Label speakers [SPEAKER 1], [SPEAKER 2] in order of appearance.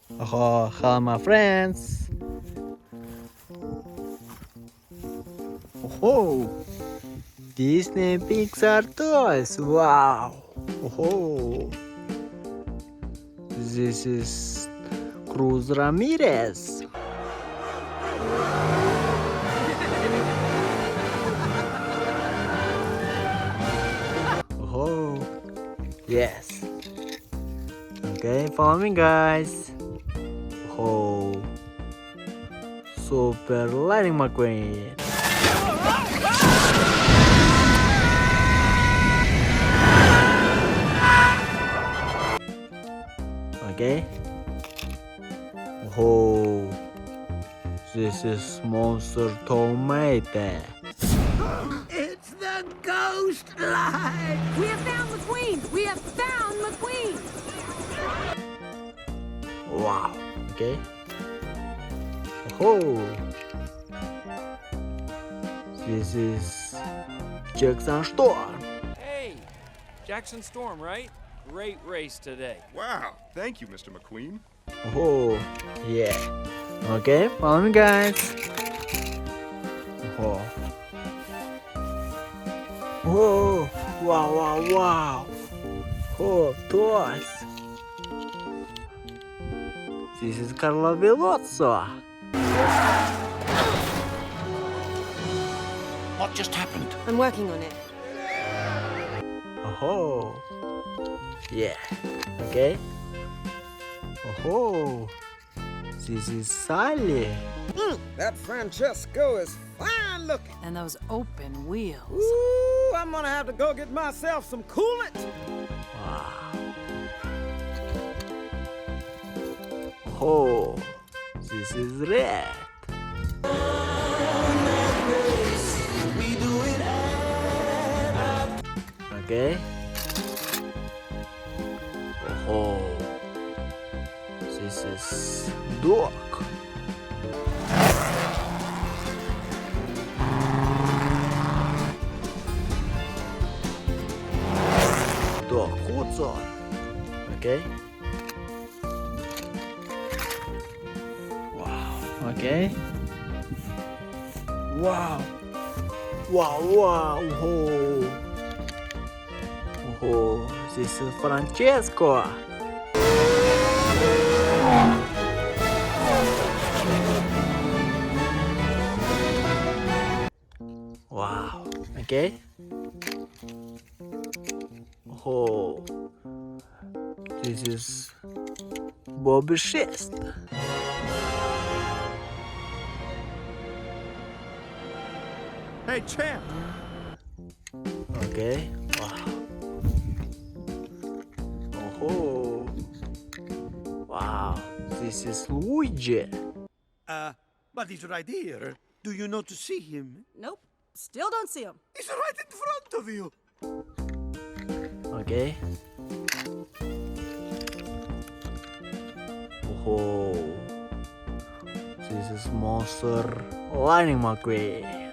[SPEAKER 1] Oh, hello, my friends. Oh, Disney Pixar toys. Wow. Oh, this is Cruz Ramirez. Oh, yes. Okay, follow me, guys. Oh, Super Lightning McQueen. Okay. Oh, this is Monster Tomato.
[SPEAKER 2] It's the ghost line!
[SPEAKER 3] We have found McQueen! We have found McQueen!
[SPEAKER 1] Wow. Okay. Oh, this is Jackson Storm.
[SPEAKER 4] Hey, Jackson Storm, right? Great race today.
[SPEAKER 5] Wow, thank you, Mr. McQueen.
[SPEAKER 1] Oh, yeah. Okay, follow me, guys. Oh. Oh, wow, wow, wow. Oh, toys. This is Carlo Veloso.
[SPEAKER 2] What just happened?
[SPEAKER 3] I'm working on it.
[SPEAKER 1] Oh, yeah. Okay. Oh, this is Sally.
[SPEAKER 6] That Francesco is fine looking.
[SPEAKER 3] And those open wheels.
[SPEAKER 6] Ooh, I'm gonna have to go get myself some coolant.
[SPEAKER 1] Wow. Oh, this is red. Okay. Oh, this is dog. Dog Hudson. Okay. Wow. Okay. Wow. Wow, wow. Oh. Oh, this is Francesco. Wow. Okay. Oh, this is Bobby Chest.
[SPEAKER 5] Hey, champ!
[SPEAKER 1] Okay. Wow. Oh. Wow. This is Luigi.
[SPEAKER 2] But he's right here. Do you know to see him?
[SPEAKER 3] Nope. Still don't see him.
[SPEAKER 2] He's right in front of you.
[SPEAKER 1] Okay. Oh. This is Monster Lightning McQueen.